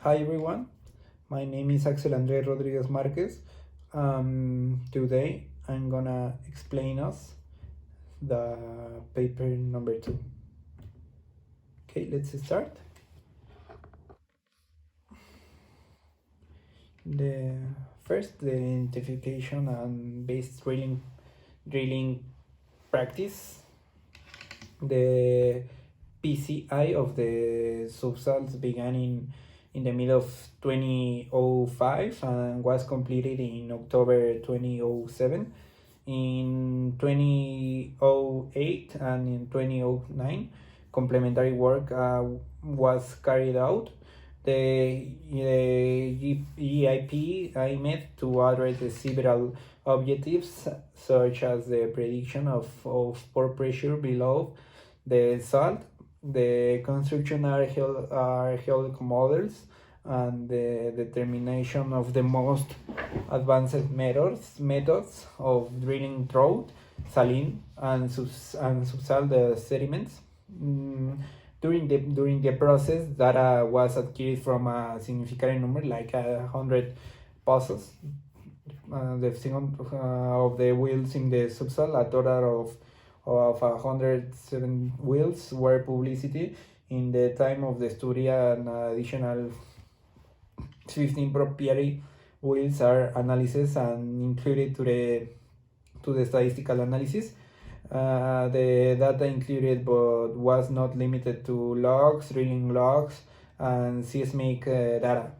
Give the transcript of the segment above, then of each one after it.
Hi everyone, my name is Axel Andrés Rodriguez Marquez. Today I'm gonna explain us the paper number 2. Okay, let's start. The first, the identification and base drilling practice. The PCI of the subsalts began in the middle of 2005 and was completed in October 2007. In 2008 and in 2009, complementary work was carried out. The EIP aimed to address several objectives, such as the prediction of pore pressure below the salt, the construction archaeological models, and the determination of the most advanced methods of drilling through saline and subsalt sediments. During the process, data was acquired from a significant number, like 100 puzzles. The second of the wheels in the subsoil, a total of 107 wheels were publicity in the time of the study, and additional 15 proprietary wheels are analysis and included to the statistical analysis. The data included but was not limited to logs, drilling logs, and seismic data.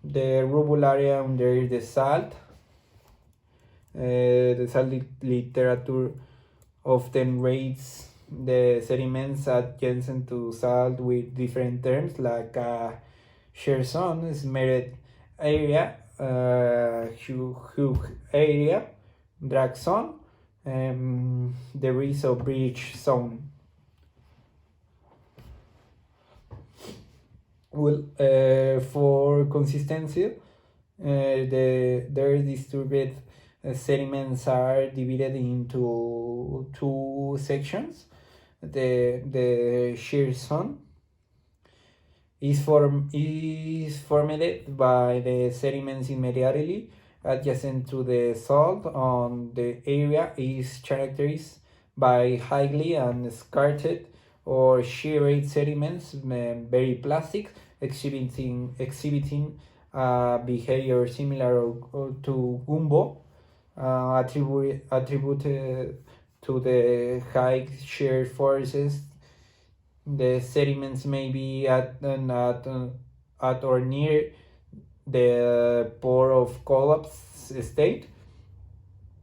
The rubble area under the salt. The salt literature often rates the sediments adjacent to salt with different terms, like shear zone, smeared area, hook area, drag zone, debris or breach zone. Well, for consistency, their distributed sediments are divided into two sections. The shear zone is formed by the sediments immediately adjacent to the salt on the area is characterized by highly and scarred or sheared sediments, very plastic, exhibiting behavior similar to gumbo, attributed to the high shear forces. The sediments may be at or near the pore of collapse state.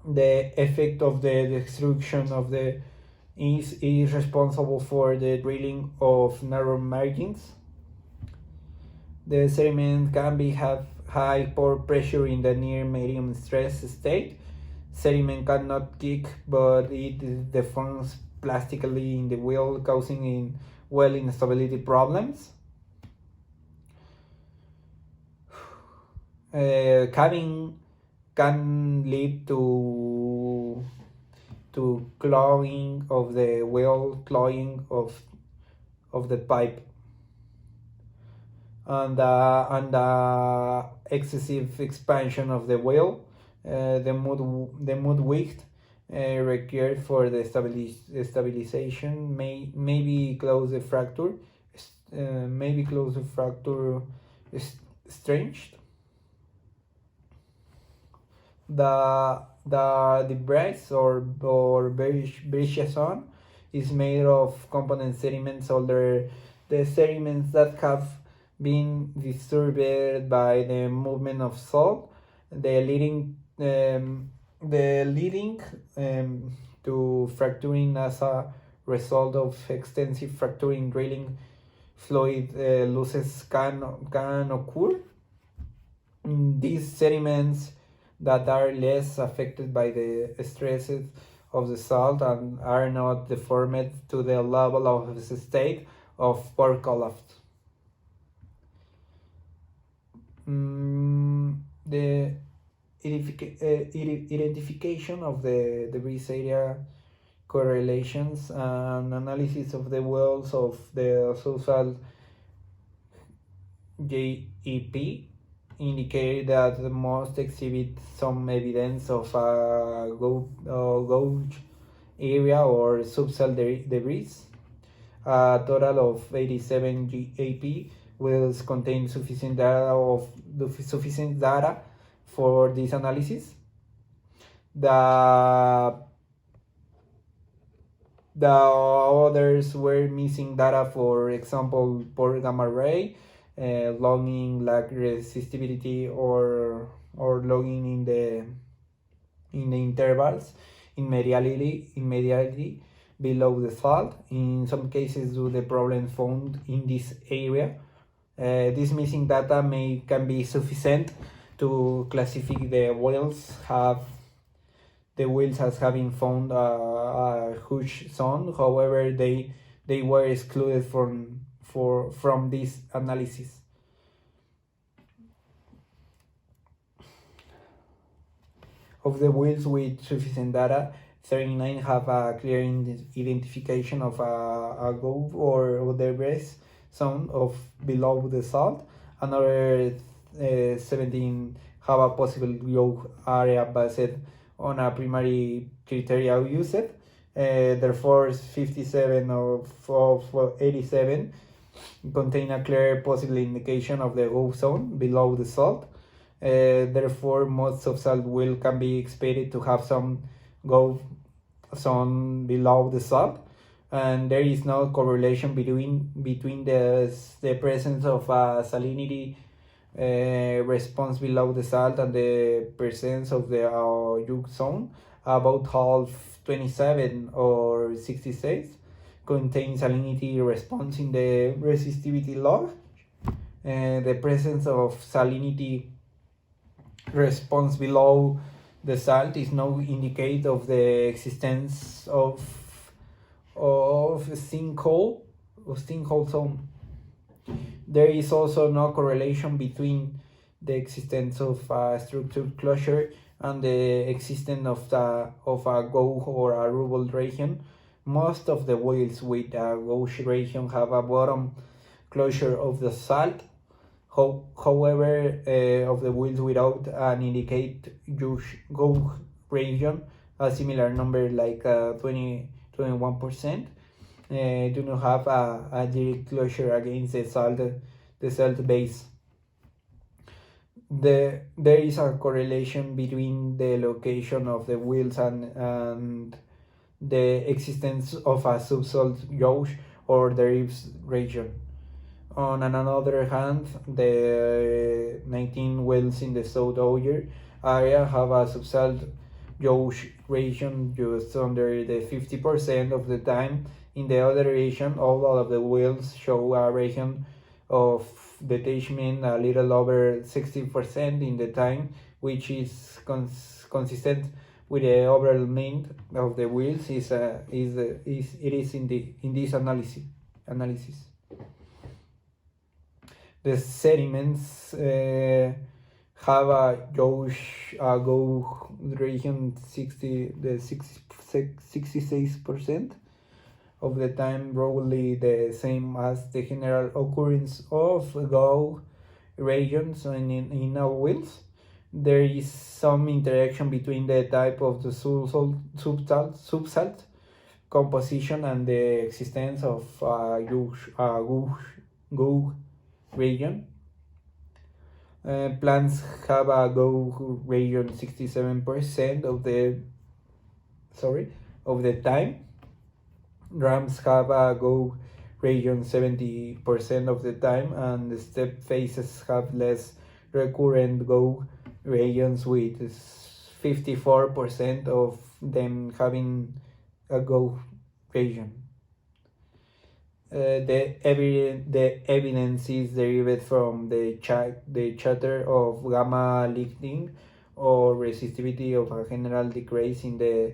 The effect of the destruction of the is responsible for the drilling of narrow margins. The sediment can have high pore pressure in the near medium stress state. Sediment cannot kick, but it deforms plastically in the wheel, causing well instability problems. Caving can lead to clogging of the well, clogging of the pipe, and excessive expansion of the well. The mud width required for the stabilization maybe close the fracture, strength. The brace or breccia zone is made of component sediments, older the sediments that have been disturbed by the movement of salt, the leading to fracturing as a result of extensive fracturing drilling. Fluid losses can occur. These sediments that are less affected by the stresses of the salt and are not deformed to the level of the state of pore collapse. The identification of the debris area correlations and analysis of the wells of the subsalt GEP indicate that most exhibit some evidence of a gouge area or subcell debris. A total of 87 GAP will contain sufficient data for this analysis. The others were missing data, for example, pore gamma ray, logging lag resistivity, or logging in the intervals immediately below the fault. In some cases, due to the problem found in this area, this missing data can be sufficient to classify the whales as having found a huge zone. However, they were excluded from this analysis. Of the whales with sufficient data, 39 have a clear identification of a gouge or debris zone of below the salt. Another 17 have a possible gouge area based on a primary criteria used. Therefore, 57 of 87 contain a clear possible indication of the gouge zone below the salt. Therefore, most subsalt will can be expected to have some gouge zone below the salt, and there is no correlation between the presence of a salinity response below the salt and the presence of the gouge zone. About half, 27 or 66, contains salinity response in the resistivity log. The presence of salinity response below the salt is no indicator of the existence of sinkhole zone. There is also no correlation between the existence of a structured closure and the existence of a gouge or a rubble region. Most of the whales with a gouge region have a bottom closure of the salt. However, of the whales without an indicate gouge region, a similar number like 21%, do not have a direct closure against the salt base. There is a correlation between the location of the whales and the existence of a subsalt gouge or derives region. On another hand, the 19 whales in the South Auger area have a subsalt gouge region just under the 50% of the time. In the other region, all of the whales show a region of detachment a little over 60% in the time, which is consistent with the overall mean of the whales. It is in this analysis. The sediments have a gouge region 66% of the time, roughly the same as the general occurrence of gouge regions in our whales. There is some interaction between the type of the subsalt composition and the existence of gouge region. Plants have a gouge region 67% of the time. Rams have a gouge region 70% of the time, and the steppe phases have less recurrent gouge regions, with 54% of them having a gouge region. The evidence is derived from the chatter of gamma lightning or resistivity of a general decrease in the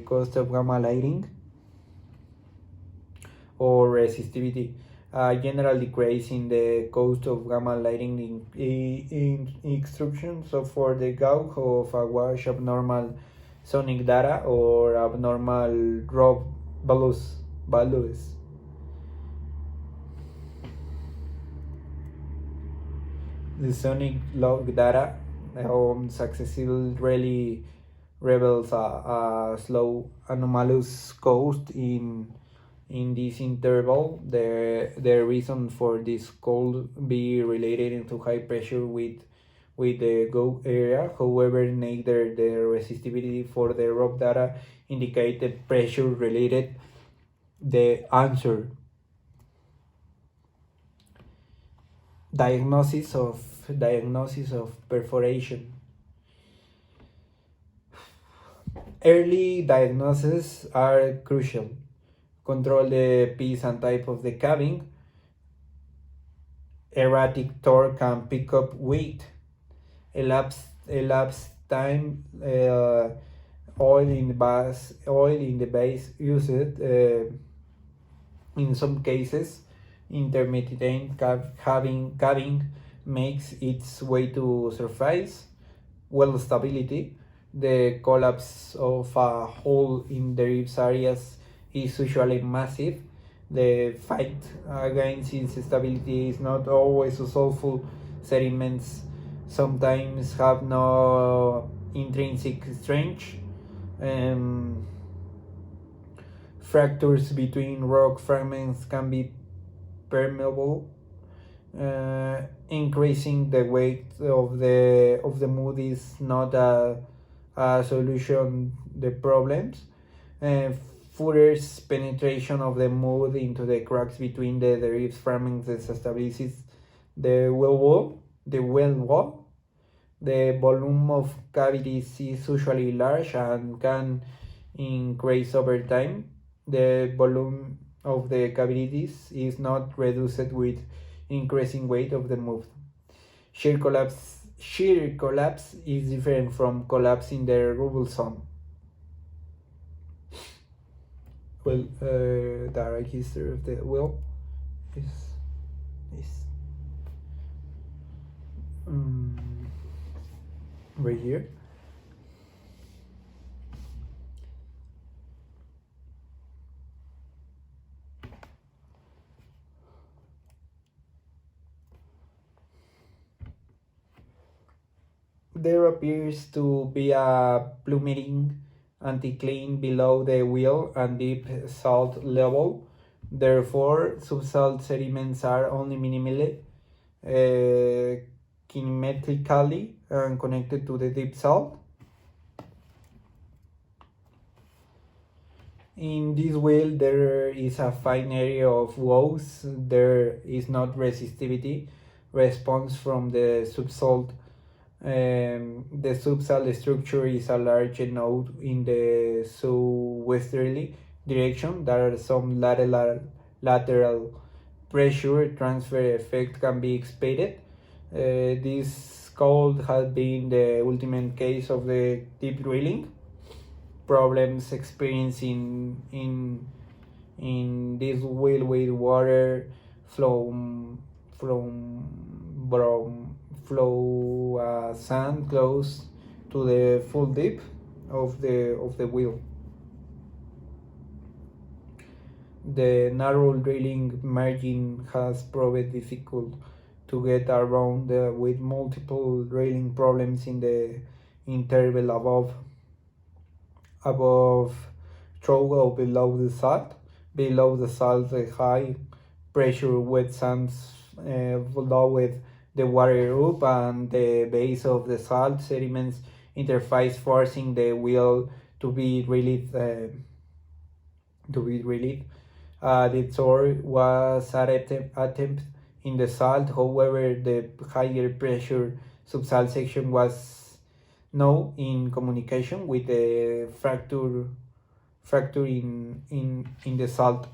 cost of gamma lighting, or resistivity, a general decrease in the cost of gamma lighting in extrusion. So for the gouge of a wash, abnormal sonic data or abnormal raw values. The sonic log data accessible really reveals a slow anomalous coast in this interval. The reason for this could be related to high pressure with the go area. However, neither the resistivity for the rock data indicate the pressure related the answer. Diagnosis of perforation. Early diagnoses are crucial. Control the piece and type of the caving. Erratic torque can pick up weight. Elapsed time. Oil in the base used. In some cases, intermittent caving makes its way to surface. Well stability. The collapse of a hole in the ribs areas is usually massive. The fight against instability is not always useful. Sediments sometimes have no intrinsic strength. Um, Fractures between rock fragments can be permeable. Increasing the weight of the mud is not a solution the problems. Further penetration of the mud into the cracks between the derived fragments destabilizes the well wall. The volume of cavities is usually large and can increase over time. The volume of the cavities is not reduced with increasing weight of the mud. Shear collapse is different from collapse in the rubble zone. Well, direct history of the well is right here. There appears to be a plummeting anticline below the wheel and deep salt level. Therefore, subsalt sediments are only minimally kinematically connected to the deep salt. In this wheel, there is a fine area of woes. There is not resistivity response from the subsalt. The subsalt structure is a large node in the southwesterly direction. There are some lateral pressure transfer effect can be expected. This could have been the ultimate case of the deep drilling. Problems experienced in this well with water flow sand close to the full depth of the wheel. The narrow drilling margin has proved difficult to get around with multiple drilling problems in the interval above throw or below the salt. Below the salt, the high pressure wet sands flowed the water up, and the base of the salt sediments interface, forcing the wheel to be released. The tour was an attempt in the salt. However, the higher pressure subsalt section was now in communication with the fracture in the salt.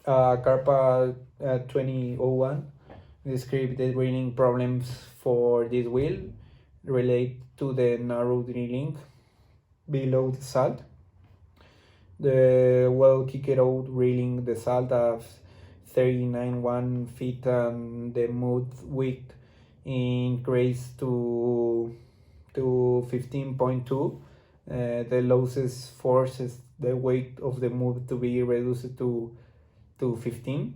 Carpa 2001 described the drilling problems for this wheel relate to the narrow drilling below the salt. The well kicked out drilling the salt of 39.1 feet and the mud width increased to 15.2. The losses forces the weight of the mud to be reduced to 15.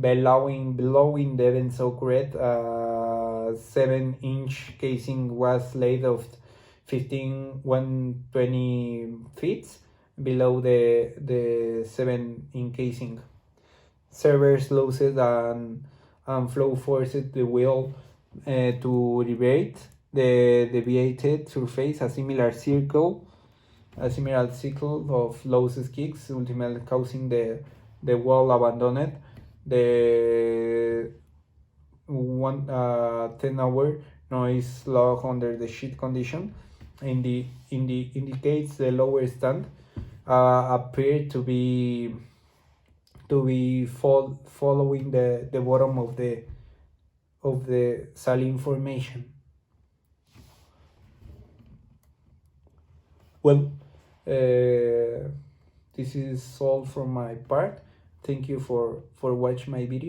Below the event occurred, 7-inch casing was laid of 120 feet below the 7-inch casing. Servers losses and flow forced the wheel to deviate the deviated surface, a similar cycle of losses kicks, ultimately causing the wheel abandoned. The 10-hour noise log under the sheet condition indicates the lower stand appear to be following the bottom of the saline formation. Well, this is all from my part. Thank you for watching my video.